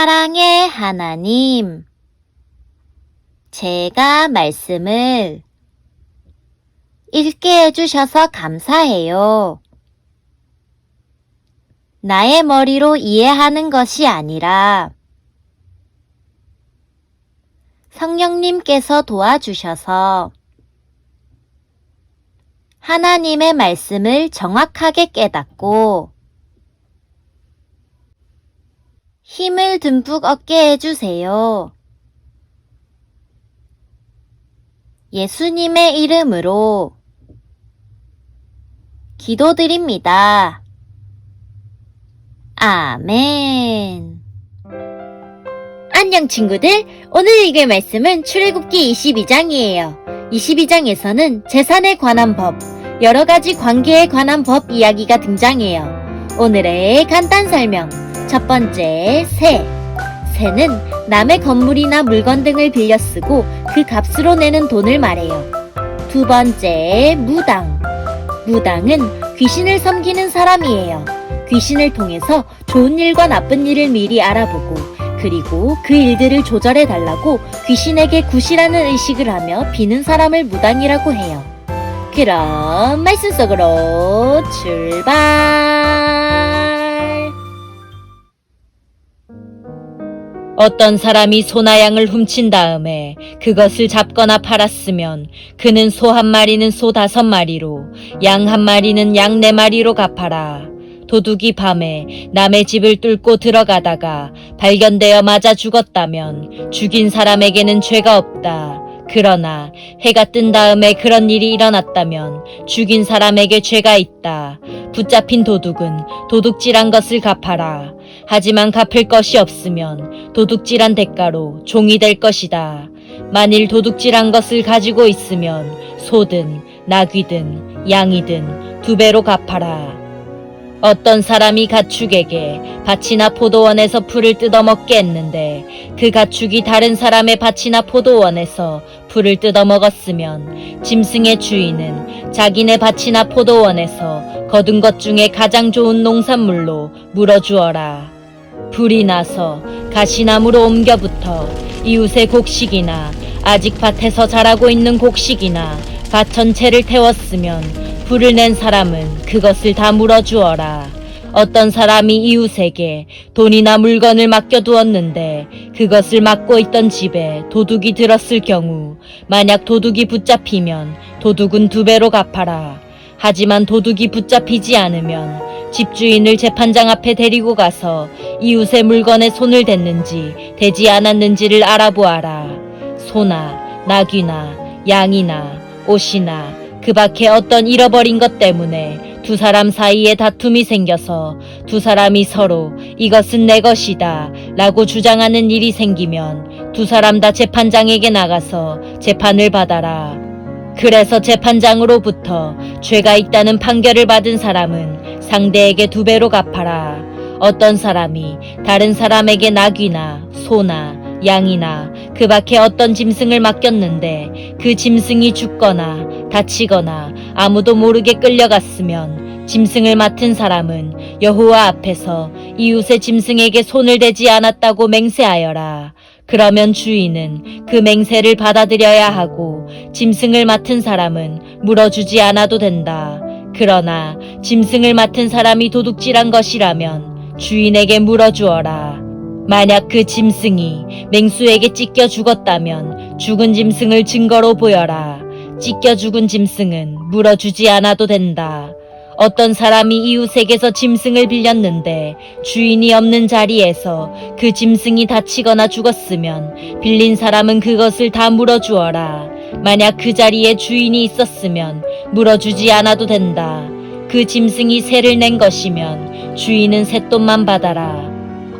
사랑의 하나님, 제가 말씀을 읽게 해주셔서 감사해요. 나의 머리로 이해하는 것이 아니라 성령님께서 도와주셔서 하나님의 말씀을 정확하게 깨닫고 힘을 듬뿍 얻게 해주세요. 예수님의 이름으로 기도드립니다. 아멘. 안녕 친구들, 오늘 읽을 말씀은 출애굽기 22장이에요. 22장에서는 재산에 관한 법, 여러가지 관계에 관한 법 이야기가 등장해요. 오늘의 간단 설명. 첫 번째, 세. 세는 남의 건물이나 물건 등을 빌려 쓰고 그 값으로 내는 돈을 말해요. 두 번째, 무당. 무당은 귀신을 섬기는 사람이에요. 귀신을 통해서 좋은 일과 나쁜 일을 미리 알아보고 그리고 그 일들을 조절해 달라고 귀신에게 굿이라는 의식을 하며 비는 사람을 무당이라고 해요. 그럼 말씀 속으로 출발! 어떤 사람이 소나 양을 훔친 다음에 그것을 잡거나 팔았으면 그는 소 한 마리는 소 5마리로 양 한 마리는 양 4마리로 갚아라. 도둑이 밤에 남의 집을 뚫고 들어가다가 발견되어 맞아 죽었다면 죽인 사람에게는 죄가 없다. 그러나 해가 뜬 다음에 그런 일이 일어났다면 죽인 사람에게 죄가 있다. 붙잡힌 도둑은 도둑질한 것을 갚아라. 하지만 갚을 것이 없으면 도둑질한 대가로 종이 될 것이다. 만일 도둑질한 것을 가지고 있으면 소든 나귀든 양이든 2배로 갚아라. 어떤 사람이 가축에게 밭이나 포도원에서 풀을 뜯어먹게 했는데 그 가축이 다른 사람의 밭이나 포도원에서 풀을 뜯어먹었으면 짐승의 주인은 자기네 밭이나 포도원에서 거둔 것 중에 가장 좋은 농산물로 물어주어라. 불이 나서 가시나무로 옮겨붙어 이웃의 곡식이나 아직 밭에서 자라고 있는 곡식이나 밭 전체를 태웠으면 불을 낸 사람은 그것을 다 물어주어라. 어떤 사람이 이웃에게 돈이나 물건을 맡겨두었는데 그것을 맡고 있던 집에 도둑이 들었을 경우 만약 도둑이 붙잡히면 도둑은 2배로 갚아라. 하지만 도둑이 붙잡히지 않으면 집주인을 재판장 앞에 데리고 가서 이웃의 물건에 손을 댔는지 대지 않았는지를 알아보아라. 소나 나귀나 양이나 옷이나 그 밖에 어떤 잃어버린 것 때문에 2 사람 사이에 다툼이 생겨서 2 사람이 서로 이것은 내 것이다 라고 주장하는 일이 생기면 2 사람 다 재판장에게 나가서 재판을 받아라. 그래서 재판장으로부터 죄가 있다는 판결을 받은 사람은 상대에게 2배로 갚아라. 어떤 사람이 다른 사람에게 나귀나 소나 양이나 그 밖에 어떤 짐승을 맡겼는데 그 짐승이 죽거나 다치거나 아무도 모르게 끌려갔으면 짐승을 맡은 사람은 여호와 앞에서 이웃의 짐승에게 손을 대지 않았다고 맹세하여라. 그러면 주인은 그 맹세를 받아들여야 하고 짐승을 맡은 사람은 물어주지 않아도 된다. 그러나 짐승을 맡은 사람이 도둑질한 것이라면 주인에게 물어주어라. 만약 그 짐승이 맹수에게 찢겨 죽었다면 죽은 짐승을 증거로 보여라. 찢겨 죽은 짐승은 물어주지 않아도 된다. 어떤 사람이 이웃에게서 짐승을 빌렸는데 주인이 없는 자리에서 그 짐승이 다치거나 죽었으면 빌린 사람은 그것을 다 물어주어라. 만약 그 자리에 주인이 있었으면 물어주지 않아도 된다. 그 짐승이 세를 낸 것이면 주인은 쇳돈만 받아라.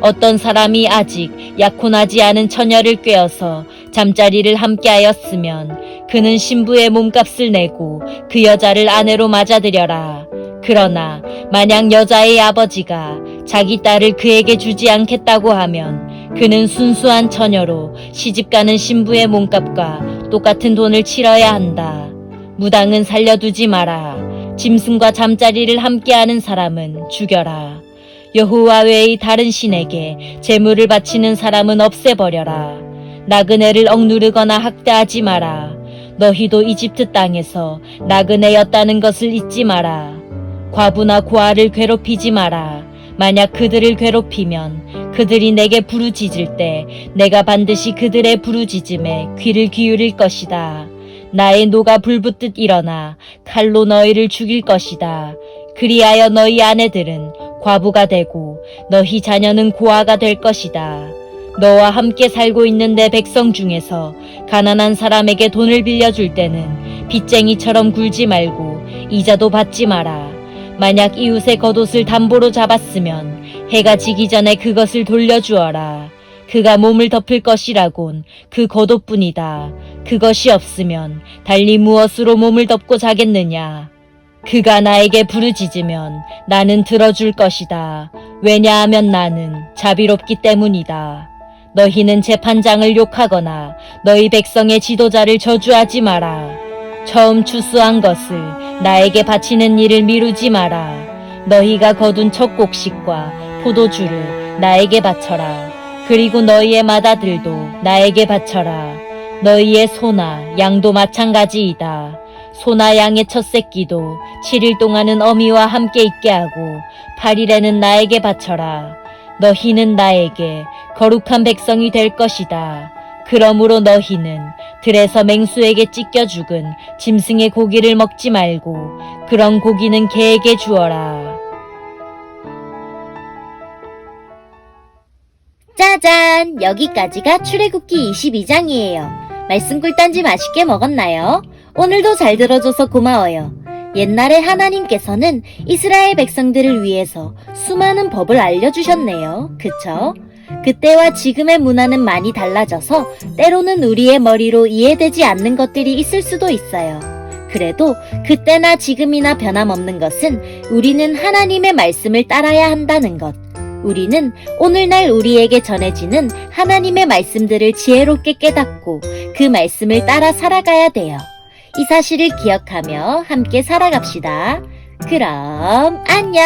어떤 사람이 아직 약혼하지 않은 처녀를 꿰어서 잠자리를 함께하였으면 그는 신부의 몸값을 내고 그 여자를 아내로 맞아들여라. 그러나 만약 여자의 아버지가 자기 딸을 그에게 주지 않겠다고 하면 그는 순수한 처녀로 시집가는 신부의 몸값과 똑같은 돈을 치러야 한다. 무당은 살려두지 마라. 짐승과 잠자리를 함께하는 사람은 죽여라. 여호와 외의 다른 신에게 제물을 바치는 사람은 없애버려라. 나그네를 억누르거나 학대하지 마라. 너희도 이집트 땅에서 나그네였다는 것을 잊지 마라. 과부나 고아를 괴롭히지 마라. 만약 그들을 괴롭히면 그들이 내게 부르짖을 때 내가 반드시 그들의 부르짖음에 귀를 기울일 것이다. 나의 노가 불붙듯 일어나 칼로 너희를 죽일 것이다. 그리하여 너희 아내들은 과부가 되고 너희 자녀는 고아가 될 것이다. 너와 함께 살고 있는 내 백성 중에서 가난한 사람에게 돈을 빌려줄 때는 빚쟁이처럼 굴지 말고 이자도 받지 마라. 만약 이웃의 겉옷을 담보로 잡았으면 해가 지기 전에 그것을 돌려주어라. 그가 몸을 덮을 것이라곤 그 겉옷뿐이다. 그것이 없으면 달리 무엇으로 몸을 덮고 자겠느냐. 그가 나에게 부르짖으면 나는 들어줄 것이다. 왜냐하면 나는 자비롭기 때문이다. 너희는 재판장을 욕하거나 너희 백성의 지도자를 저주하지 마라. 처음 추수한 것을 나에게 바치는 일을 미루지 마라. 너희가 거둔 첫 곡식과 포도주를 나에게 바쳐라. 그리고 너희의 맏아들도 나에게 바쳐라. 너희의 소나 양도 마찬가지이다. 소나 양의 첫 새끼도 7일 동안은 어미와 함께 있게 하고 8일에는 나에게 바쳐라. 너희는 나에게 거룩한 백성이 될 것이다. 그러므로 너희는 들에서 맹수에게 찢겨 죽은 짐승의 고기를 먹지 말고 그런 고기는 개에게 주어라. 짜잔! 여기까지가 출애굽기 22장이에요. 말씀 꿀단지 맛있게 먹었나요? 오늘도 잘 들어줘서 고마워요. 옛날에 하나님께서는 이스라엘 백성들을 위해서 수많은 법을 알려주셨네요. 그쵸? 그때와 지금의 문화는 많이 달라져서 때로는 우리의 머리로 이해되지 않는 것들이 있을 수도 있어요. 그래도 그때나 지금이나 변함없는 것은 우리는 하나님의 말씀을 따라야 한다는 것. 우리는 오늘날 우리에게 전해지는 하나님의 말씀들을 지혜롭게 깨닫고 그 말씀을 따라 살아가야 돼요. 이 사실을 기억하며 함께 살아갑시다. 그럼 안녕!